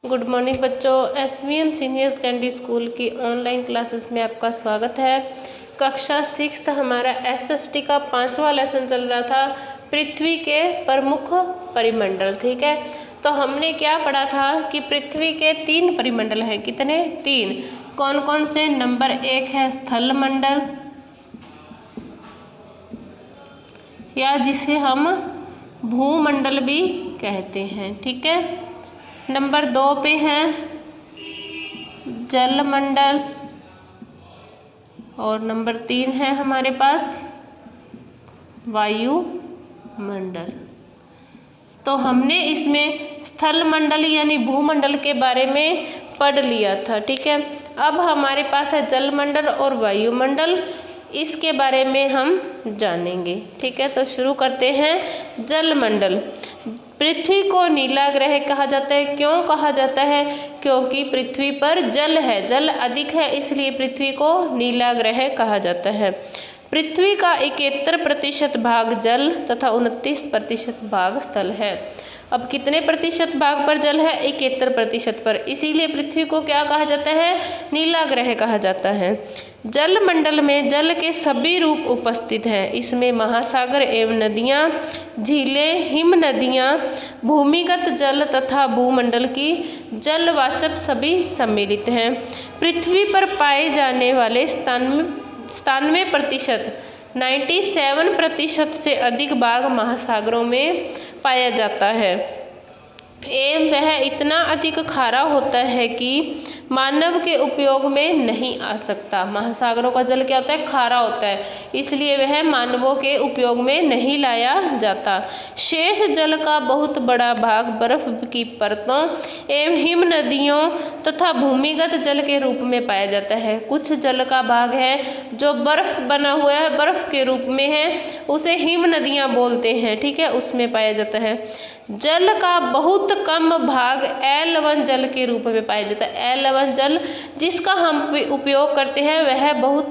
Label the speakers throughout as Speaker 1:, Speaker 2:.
Speaker 1: Good morning बच्चों, SVM senior secondary school की online classes में आपका स्वागत है। कक्षा 6 हमारा SST का 5वां लेसन चल रहा था, पृथ्वी के प्रमुख परिमंडल। ठीक है, तो हमने क्या पढ़ा था कि पृथ्वी के 3 परिमंडल हैं। कितने? 3। कौन कौन से? नंबर 1 है स्थल मंडल, या जिसे हम भूमंडल भी कहते हैं। ठीक है, नंबर 2 पे है जलमंडल, और नंबर 3 है हमारे पास वायुमंडल। तो हमने इसमें स्थल मंडल यानी भूमंडल के बारे में पढ़ लिया था। ठीक है, अब हमारे पास है जलमंडल और वायुमंडल, इसके बारे में हम जानेंगे। ठीक है, तो शुरू करते हैं। जलमंडल, पृथ्वी को नीला ग्रह कहा जाता है। क्यों कहा जाता है? क्योंकि पृथ्वी पर जल है, जल अधिक है, इसलिए पृथ्वी को नीला ग्रह कहा जाता है। पृथ्वी का 71% भाग जल तथा 29% भाग स्थल है। अब कितने प्रतिशत भाग पर जल है? 71% पर, इसीलिए पृथ्वी को क्या कहा जाता है? नीला ग्रह कहा जाता है। जल मंडल में जल के सभी रूप उपस्थित हैं। इसमें महासागर एवं नदियाँ, झीलें, हिम नदियाँ, भूमिगत जल तथा भूमंडल की जल वाष्प सभी सम्मिलित हैं। पृथ्वी पर पाए जाने वाले 97%, 97% से अधिक भाग महासागरों में पाया जाता है, एवं वह इतना अधिक खारा होता है कि मानव के उपयोग में नहीं आ सकता। महासागरों का जल क्या होता है? खारा होता है, इसलिए वह मानवों के उपयोग में नहीं लाया जाता। शेष जल का बहुत बड़ा भाग बर्फ की परतों एवं हिम नदियों तथा भूमिगत जल के रूप में पाया जाता है। कुछ जल का भाग है जो बर्फ बना हुआ है, बर्फ के रूप में है, उसे हिम नदियाँ बोलते हैं। ठीक है, उसमें पाया जाता है। जल का बहुत कम भाग L1 जल के रूप में पाया जाता है। L1 जल जिसका हम उपयोग करते हैं वह बहुत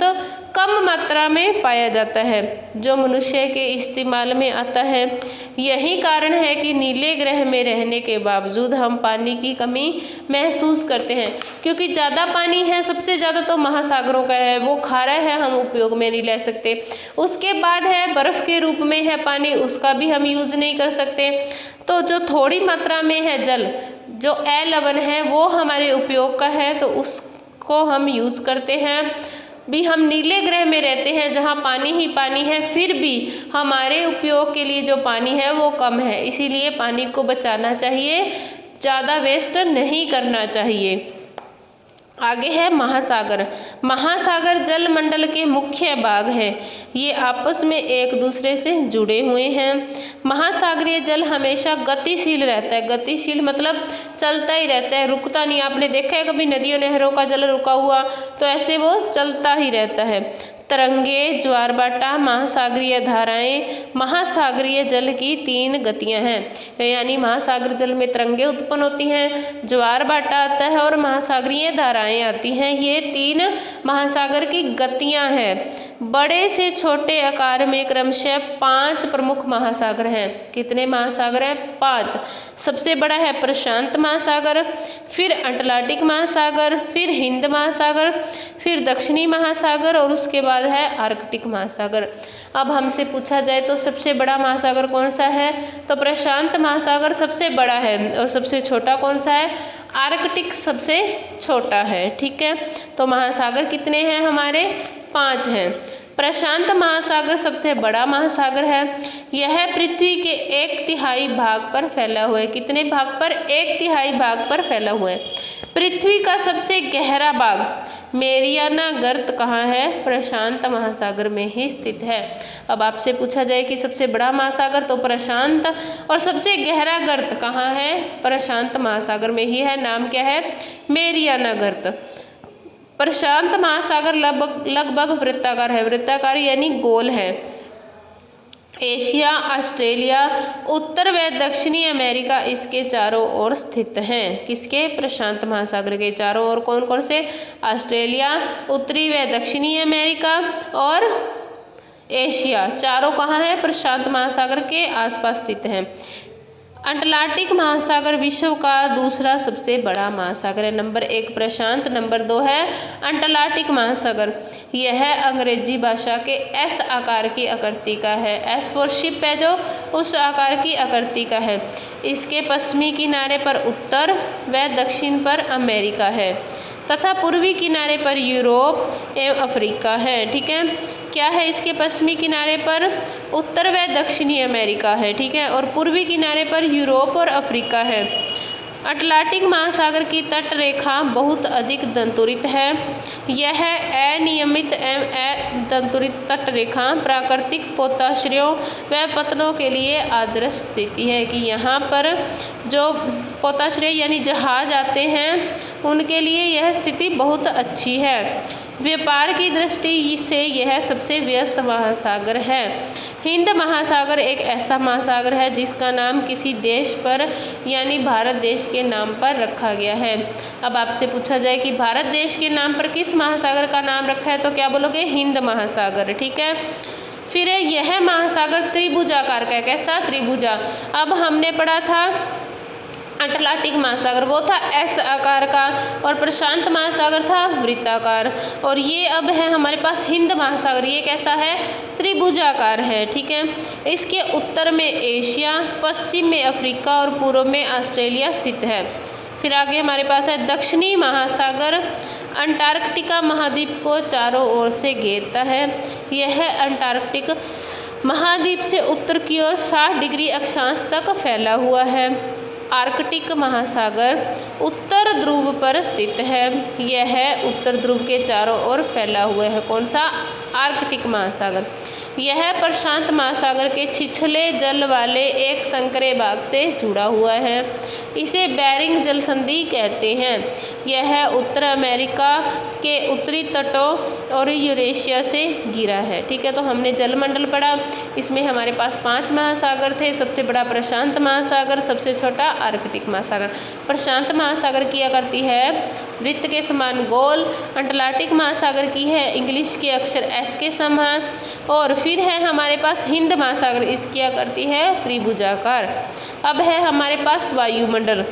Speaker 1: कम मात्रा में पाया जाता है, जो मनुष्य के इस्तेमाल में आता है। यही कारण है कि नीले ग्रह में रहने के बावजूद हम पानी की कमी महसूस करते हैं, क्योंकि ज़्यादा पानी है, सबसे ज़्यादा तो महासागरों का है, वो खारा है, हम उपयोग में नहीं ले सकते। उसके बाद है बर्फ़ के रूप में है पानी, उसका भी हम यूज़ नहीं कर सकते। तो जो थोड़ी मात्रा में है जल, जो L1 है, वो हमारे उपयोग का है, तो उसको हम यूज़ करते हैं। भी हम नीले ग्रह में रहते हैं जहाँ पानी ही पानी है, फिर भी हमारे उपयोग के लिए जो पानी है वो कम है, इसीलिए पानी को बचाना चाहिए, ज़्यादा वेस्ट नहीं करना चाहिए। आगे है महासागर। महासागर जलमंडल के मुख्य भाग हैं, ये आपस में एक दूसरे से जुड़े हुए हैं। महासागरीय जल हमेशा गतिशील रहता है। गतिशील मतलब चलता ही रहता है, रुकता नहीं। आपने देखा है कभी नदियों नहरों का जल रुका हुआ? तो ऐसे वो चलता ही रहता है। तरंगे, ज्वारभाटा, महासागरीय धाराएं, महासागरीय जल की 3 गतियां हैं। यानी महासागर जल में तरंगे उत्पन्न होती हैं, ज्वारभाटा आता है और महासागरीय धाराएं आती हैं। ये 3 महासागर की गतियां हैं। बड़े से छोटे आकार में क्रमशः 5 प्रमुख महासागर हैं। कितने महासागर हैं? 5। सबसे बड़ा है प्रशांत महासागर, फिर अटलांटिक महासागर, फिर हिंद महासागर, फिर दक्षिणी महासागर, और उसके बाद है आर्कटिक महासागर। अब हमसे पूछा जाए तो सबसे बड़ा महासागर कौन सा है? तो प्रशांत महासागर सबसे बड़ा है, और सबसे छोटा कौन सा है? आर्कटिक सबसे छोटा है। ठीक है, तो महासागर कितने हैं हमारे? 5 हैं। प्रशांत महासागर सबसे बड़ा महासागर है। यह पृथ्वी के 1/3 भाग पर फैला हुआ है। कितने भाग पर? 1/3 भाग पर फैला हुआ है। पृथ्वी का सबसे गहरा भाग मेरियाना गर्त कहाँ है? प्रशांत महासागर में ही स्थित है। अब आपसे पूछा जाए कि सबसे बड़ा महासागर, तो प्रशांत, और सबसे गहरा गर्त कहाँ है? प्रशांत महासागर में ही है। नाम क्या है? मेरियाना गर्त। प्रशांत महासागर लगभग वृत्ताकार है। वृत्ताकार यानी गोल है। एशिया, ऑस्ट्रेलिया, उत्तर व दक्षिणी अमेरिका इसके चारों ओर स्थित हैं। किसके? प्रशांत महासागर के चारों ओर कौन कौन से? ऑस्ट्रेलिया, उत्तरी व दक्षिणी अमेरिका और एशिया, चारों कहाँ हैं? प्रशांत महासागर के आसपास स्थित हैं। अटलांटिक महासागर विश्व का दूसरा सबसे बड़ा महासागर है। नंबर 1 प्रशांत, नंबर 2 है अटलांटिक महासागर। यह अंग्रेजी भाषा के एस आकार की आकृति का है। एस फॉर शिप है जो उस आकार की आकृति का है। इसके पश्चिमी किनारे पर उत्तर व दक्षिण पर अमेरिका है तथा पूर्वी किनारे पर यूरोप एवं अफ्रीका है। ठीक है, क्या है इसके पश्चिमी किनारे पर उत्तर व दक्षिणी अमेरिका है। ठीक है, और पूर्वी किनारे पर यूरोप और अफ्रीका है। अटलांटिक महासागर की तट रेखा बहुत अधिक दंतुरित है। यह अनियमित एवं अदंतुरित तट रेखा प्राकृतिक पोताश्रयों व पतनों के लिए आदर्श स्थिति है कि यहाँ पर जो पोताश्रय यानी जहाज आते हैं उनके लिए यह स्थिति बहुत अच्छी है। व्यापार की दृष्टि से यह सबसे व्यस्त महासागर है। हिंद महासागर एक ऐसा महासागर है जिसका नाम किसी देश पर यानी भारत देश के नाम पर रखा गया है। अब आपसे पूछा जाए कि भारत देश के नाम पर किस महासागर का नाम रखा है तो क्या बोलोगे? हिंद महासागर। ठीक है, फिर यह महासागर त्रिभुजाकार का है। कैसा? त्रिभुजा। अब हमने पढ़ा था अटलांटिक महासागर वो था एस आकार का और प्रशांत महासागर था वृत्ताकार, और ये अब है हमारे पास हिंद महासागर। ये कैसा है? त्रिभुजाकार है। ठीक है, इसके उत्तर में एशिया, पश्चिम में अफ्रीका और पूर्व में ऑस्ट्रेलिया स्थित है। फिर आगे हमारे पास है दक्षिणी महासागर। अंटार्कटिका महाद्वीप को चारों ओर से घेरता है। यह अंटार्कटिक महाद्वीप से उत्तर की ओर 60 डिग्री अक्षांश तक फैला हुआ है। आर्कटिक महासागर उत्तर ध्रुव पर स्थित है। यह उत्तर ध्रुव के चारों ओर फैला हुआ है। कौन सा? आर्कटिक महासागर। यह प्रशांत महासागर के छिछले जल वाले एक संकरे भाग से जुड़ा हुआ है। इसे बेरिंग जल संधि कहते हैं। यह उत्तर अमेरिका के उत्तरी तटों और यूरेशिया से घिरा है। ठीक है, तो हमने जलमंडल पढ़ा। इसमें हमारे पास 5 महासागर थे। सबसे बड़ा प्रशांत महासागर, सबसे छोटा आर्कटिक महासागर। प्रशांत महासागर की आकृति है वृत्त के समान गोल। अटलांटिक महासागर की है इंग्लिश के अक्षर एस के समान। और फिर है हमारे पास हिंद महासागर, इसकी आकृति है त्रिभुजाकार। अब है हमारे पास वायुमंडल।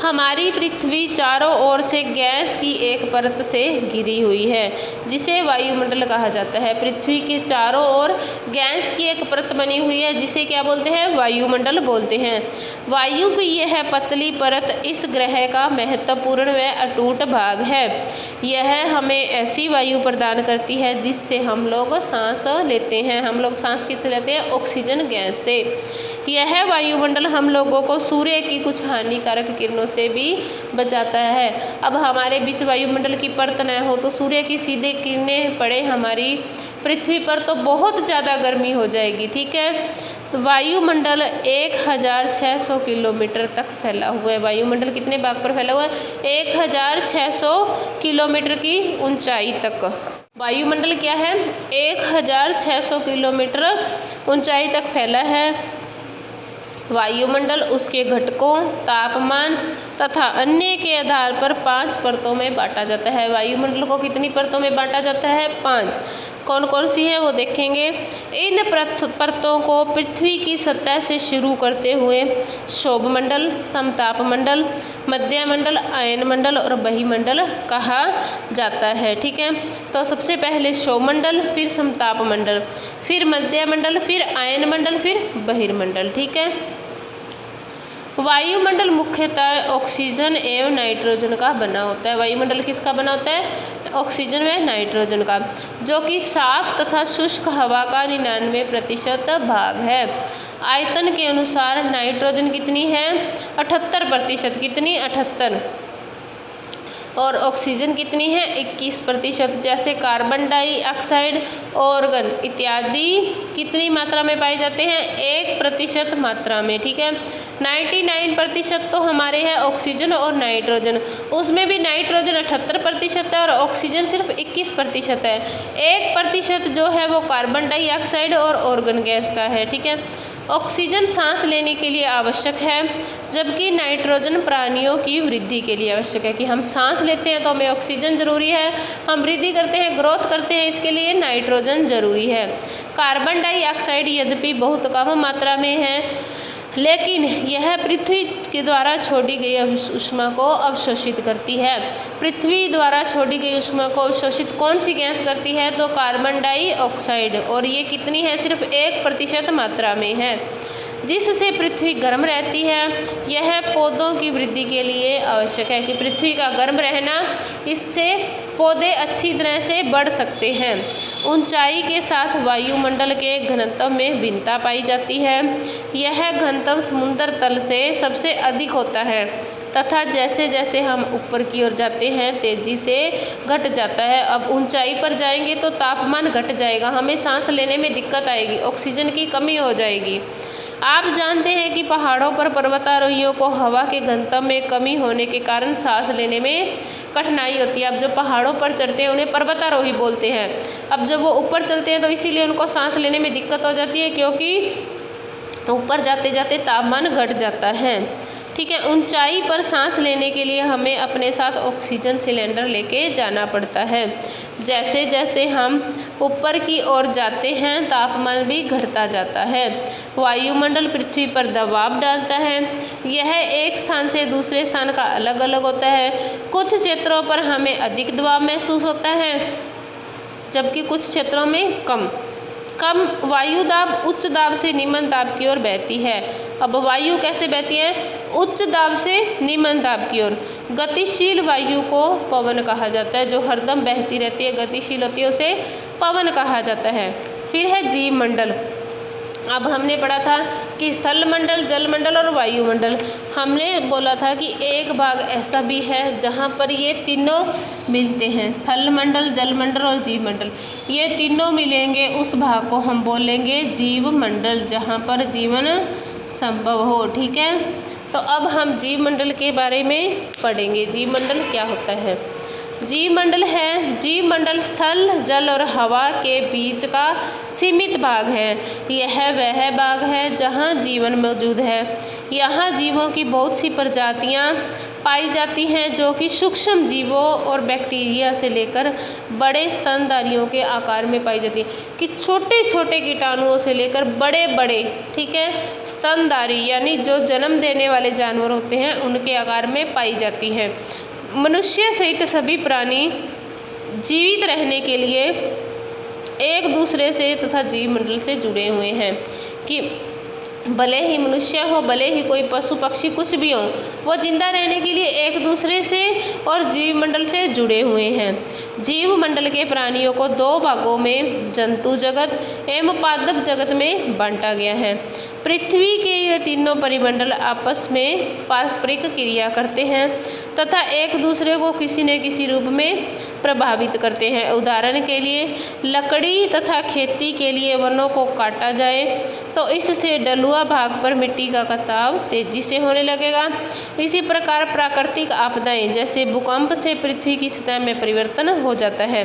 Speaker 1: हमारी पृथ्वी चारों ओर से गैस की एक परत से घिरी हुई है जिसे वायुमंडल कहा जाता है। पृथ्वी के चारों ओर गैस की एक परत बनी हुई है जिसे क्या बोलते हैं? वायुमंडल बोलते हैं। वायु की यह पतली परत इस ग्रह का महत्वपूर्ण व अटूट भाग है। यह हमें ऐसी वायु प्रदान करती है जिससे हम लोग सांस लेते हैं। हम लोग सांस किससे लेते हैं? ऑक्सीजन गैस से। यह वायुमंडल हम लोगों को सूर्य की कुछ हानिकारक किरणों से भी बचाता है। अब हमारे बीच वायुमंडल की परत न हो तो सूर्य की सीधे किरणें पड़े हमारी पृथ्वी पर तो बहुत ज़्यादा गर्मी हो जाएगी। ठीक है, तो वायुमंडल 1600 किलोमीटर तक फैला हुआ है। वायुमंडल कितने भाग पर फैला हुआ है? 1600 किलोमीटर की ऊंचाई तक वायुमंडल क्या है? 1600 किलोमीटर ऊंचाई तक फैला है। वायुमंडल उसके घटकों, तापमान तथा अन्य के आधार पर 5 परतों में बांटा जाता है। वायुमंडल को कितनी परतों में बांटा जाता है? 5। कौन कौन सी है वो देखेंगे। इन परतों को पृथ्वी की सतह से शुरू करते हुए शोभमंडल, समतापमंडल, मध्यमंडल, आयनमंडल और बहिर्मंडल कहा जाता है। ठीक है, तो सबसे पहले शोभमंडल, फिर समतापमंडल, फिर मध्यमंडल, फिर आयनमंडल, फिर बहिर्मंडल। ठीक है, वायुमंडल मुख्यतः ऑक्सीजन एवं नाइट्रोजन का बना होता है। वायुमंडल किसका बना होता है? ऑक्सीजन व नाइट्रोजन का, जो कि साफ तथा शुष्क हवा का 99% भाग है। आयतन के अनुसार नाइट्रोजन कितनी है? 78%। कितनी? 78। और ऑक्सीजन कितनी है? 21%। जैसे कार्बन डाइऑक्साइड, ऑर्गन इत्यादि कितनी मात्रा में पाए जाते हैं? 1% मात्रा में। ठीक है, 99% तो हमारे हैं ऑक्सीजन और नाइट्रोजन। उसमें भी नाइट्रोजन 78% है और ऑक्सीजन सिर्फ 21% है। 1% जो है वो कार्बन डाइऑक्साइड और ऑर्गन गैस का है। ठीक है, ऑक्सीजन सांस लेने के लिए आवश्यक है, जबकि नाइट्रोजन प्राणियों की वृद्धि के लिए आवश्यक है। कि हम सांस लेते हैं तो हमें ऑक्सीजन जरूरी है, हम वृद्धि करते हैं, ग्रोथ करते हैं, इसके लिए नाइट्रोजन जरूरी है। कार्बन डाइऑक्साइड यद्यपि बहुत कम मात्रा में है लेकिन यह पृथ्वी के द्वारा छोड़ी गई ऊष्मा को अवशोषित करती है। पृथ्वी द्वारा छोड़ी गई ऊष्मा को अवशोषित कौन सी गैस करती है? तो कार्बन डाइऑक्साइड, और ये कितनी है? सिर्फ 1% मात्रा में है, जिससे पृथ्वी गर्म रहती है। यह पौधों की वृद्धि के लिए आवश्यक है कि पृथ्वी का गर्म रहना, इससे पौधे अच्छी तरह से बढ़ सकते हैं। ऊंचाई के साथ वायुमंडल के घनत्व में भिन्नता पाई जाती है। यह घनत्व समुद्र तल से सबसे अधिक होता है तथा जैसे जैसे हम ऊपर की ओर जाते हैं तेजी से घट जाता है। अब ऊंचाई पर जाएंगे तो तापमान घट जाएगा, हमें सांस लेने में दिक्कत आएगी, ऑक्सीजन की कमी हो जाएगी। आप जानते हैं कि पहाड़ों पर पर्वतारोहियों को हवा के घनत्व में कमी होने के कारण सांस लेने में कठिनाई होती है। अब जो पहाड़ों पर चढ़ते हैं उन्हें पर्वतारोही बोलते हैं। अब जब वो ऊपर चलते हैं तो इसीलिए उनको सांस लेने में दिक्कत हो जाती है, क्योंकि ऊपर जाते जाते तापमान घट जाता है। ठीक है, ऊंचाई पर सांस लेने के लिए हमें अपने साथ ऑक्सीजन सिलेंडर लेके जाना पड़ता है। जैसे जैसे हम ऊपर की ओर जाते हैं तापमान भी घटता जाता है। वायुमंडल पृथ्वी पर दबाव डालता है। यह एक स्थान से दूसरे स्थान का अलग अलग होता है। कुछ क्षेत्रों पर हमें अधिक दबाव महसूस होता है, जबकि कुछ क्षेत्रों में कम वायु दाब उच्च दाब से निम्न दाब की ओर बहती है। अब वायु कैसे बहती है? उच्च दाब से निम्न दाब की ओर। गतिशील वायु को पवन कहा जाता है, जो हरदम बहती रहती है, गतिशील होती है, उसे पवन कहा जाता है। फिर है जीव मंडल। अब हमने पढ़ा था कि स्थल मंडल, जल मंडल और वायुमंडल। हमने बोला था कि एक भाग ऐसा भी है जहाँ पर ये तीनों मिलते हैं, स्थल मंडल, जल मंडल और जीव मंडल। ये तीनों मिलेंगे, उस भाग को हम बोलेंगे जीव मंडल, जहाँ पर जीवन संभव हो। ठीक है, तो अब हम जीव मंडल के बारे में पढ़ेंगे। जीव मंडल क्या होता है? जीव मंडल है, जीव मंडल स्थल, जल और हवा के बीच का सीमित भाग है। यह वह भाग है जहाँ जीवन मौजूद है। यहाँ जीवों की बहुत सी प्रजातियाँ पाई जाती हैं, जो कि सूक्ष्म जीवों और बैक्टीरिया से लेकर बड़े स्तनधारियों के आकार में पाई जाती है। कि छोटे छोटे कीटाणुओं से लेकर बड़े बड़े, ठीक है, स्तनधारी यानी जो जन्म देने वाले जानवर होते हैं उनके आकार में पाई जाती है। मनुष्य सहित सभी प्राणी जीवित रहने के लिए एक दूसरे से तथा जीव मंडल से जुड़े हुए हैं। कि भले ही मनुष्य हो, भले ही कोई पशु पक्षी कुछ भी हो, वो जिंदा रहने के लिए एक दूसरे से और जीव मंडल से जुड़े हुए हैं। जीव मंडल के प्राणियों को दो भागों में जंतु जगत एवं पादप जगत में बांटा गया है। पृथ्वी के ये तीनों परिमंडल आपस में पारस्परिक क्रिया करते हैं तथा एक दूसरे को किसी न किसी रूप में प्रभावित करते हैं। उदाहरण के लिए लकड़ी तथा खेती के लिए वनों को काटा जाए तो इससे ढलुआ भाग पर मिट्टी का कटाव तेजी से होने लगेगा। इसी प्रकार प्राकृतिक आपदाएं जैसे भूकंप से पृथ्वी की सतह में परिवर्तन हो जाता है।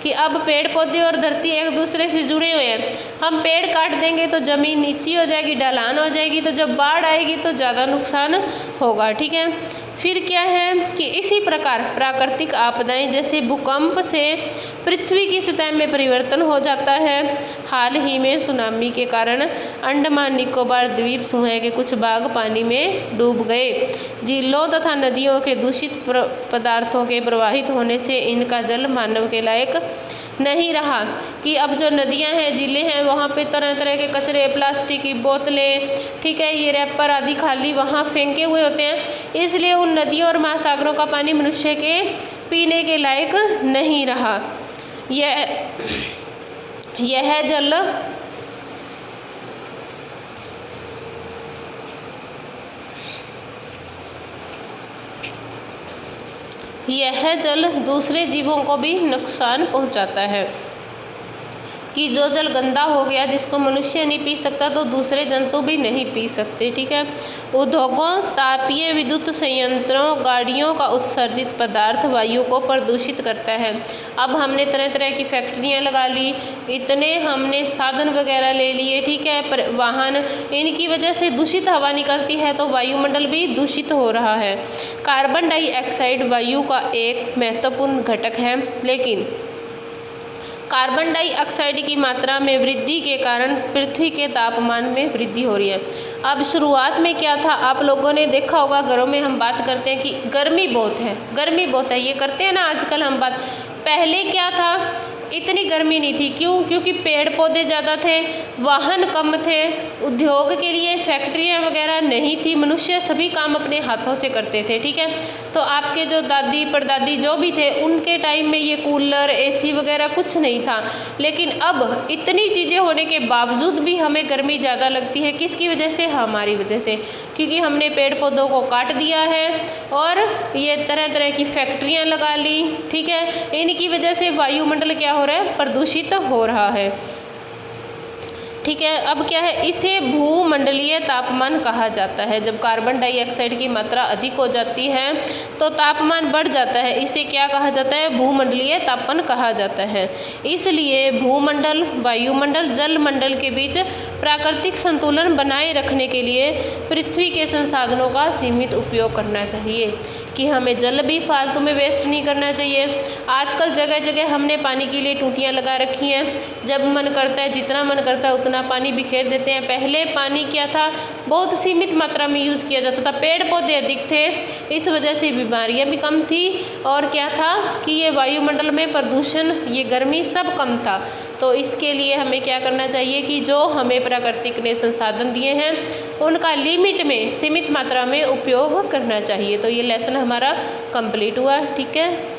Speaker 1: कि अब पेड़ पौधे और धरती एक दूसरे से जुड़े हुए हैं। हम पेड़ काट देंगे तो ज़मीन नीची हो जाएगी, ढलान हो जाएगी, तो जब बाढ़ आएगी तो ज़्यादा नुकसान होगा। ठीक है, फिर क्या है कि इसी प्रकार प्राकृतिक आपदाएं जैसे भूकंप से पृथ्वी की सतह में परिवर्तन हो जाता है। हाल ही में सुनामी के कारण अंडमान निकोबार द्वीप समूह के कुछ भाग पानी में डूब गए। झीलों तथा नदियों के दूषित पदार्थों के प्रवाहित होने से इनका जल मानव के लायक नहीं रहा। कि अब जो नदियां हैं, झीलें हैं, वहाँ पे तरह तरह के कचरे, प्लास्टिक की बोतलें, ठीक है, ये रैपर आदि खाली वहाँ फेंके हुए होते हैं। इसलिए उन नदियों और महासागरों का पानी मनुष्य के पीने के लायक नहीं रहा। यह जल दूसरे जीवों को भी नुकसान पहुंचाता है। कि जो जल गंदा हो गया जिसको मनुष्य नहीं पी सकता तो दूसरे जंतु भी नहीं पी सकते। ठीक है, उद्योगों, तापीय विद्युत संयंत्रों, गाड़ियों का उत्सर्जित पदार्थ वायु को प्रदूषित करता है। अब हमने तरह तरह की फैक्ट्रियां लगा ली, इतने हमने साधन वगैरह ले लिए, ठीक है, वाहन, इनकी वजह से दूषित हवा निकलती है तो वायुमंडल भी दूषित हो रहा है। कार्बन डाइऑक्साइड वायु का एक महत्वपूर्ण घटक है, लेकिन कार्बन डाइऑक्साइड की मात्रा में वृद्धि के कारण पृथ्वी के तापमान में वृद्धि हो रही है। अब शुरुआत में क्या था, आप लोगों ने देखा होगा, घरों में हम बात करते हैं कि गर्मी बहुत है, गर्मी बहुत है, ये करते हैं ना आजकल हम बात। पहले क्या था, इतनी गर्मी नहीं थी। क्यों? क्योंकि पेड़ पौधे ज़्यादा थे, वाहन कम थे, उद्योग के लिए फैक्ट्रियाँ वगैरह नहीं थी, मनुष्य सभी काम अपने हाथों से करते थे। ठीक है, तो आपके जो दादी परदादी जो भी थे उनके टाइम में ये कूलर एसी वगैरह कुछ नहीं था। लेकिन अब इतनी चीज़ें होने के बावजूद भी हमें गर्मी ज़्यादा लगती है। किसकी वजह से? हमारी वजह से, क्योंकि हमने पेड़ पौधों को काट दिया है और ये तरह तरह की फैक्ट्रियाँ लगा ली। ठीक है, इनकी वजह से वायुमंडल क्या हो रहा है? प्रदूषित हो रहा है। ठीक है, अब क्या है, इसे भूमंडलीय तापमान कहा जाता है। जब कार्बन डाइऑक्साइड की मात्रा अधिक हो जाती है तो तापमान बढ़ जाता है, इसे क्या कहा जाता है? भूमंडलीय तापमान कहा जाता है। इसलिए भूमंडल, वायुमंडल, जलमंडल के बीच प्राकृतिक संतुलन बनाए रखने के लिए पृथ्वी के संसाधनों का सीमित उपयोग करना चाहिए, कि हमें जल भी फालतू में वेस्ट नहीं करना चाहिए। आजकल जगह जगह हमने पानी के लिए टूटियाँ लगा रखी हैं, जब मन करता है, जितना मन करता है उतना पानी बिखेर देते हैं। पहले पानी क्या था, बहुत सीमित मात्रा में यूज़ किया जाता था, पेड़ पौधे अधिक थे, इस वजह से बीमारियां भी कम थी, और क्या था कि ये वायुमंडल में प्रदूषण, ये गर्मी सब कम था। तो इसके लिए हमें क्या करना चाहिए कि जो हमें प्राकृतिक ने संसाधन दिए हैं उनका लिमिट में, सीमित मात्रा में उपयोग करना चाहिए। तो ये लेसन हमारा कंप्लीट हुआ। ठीक है।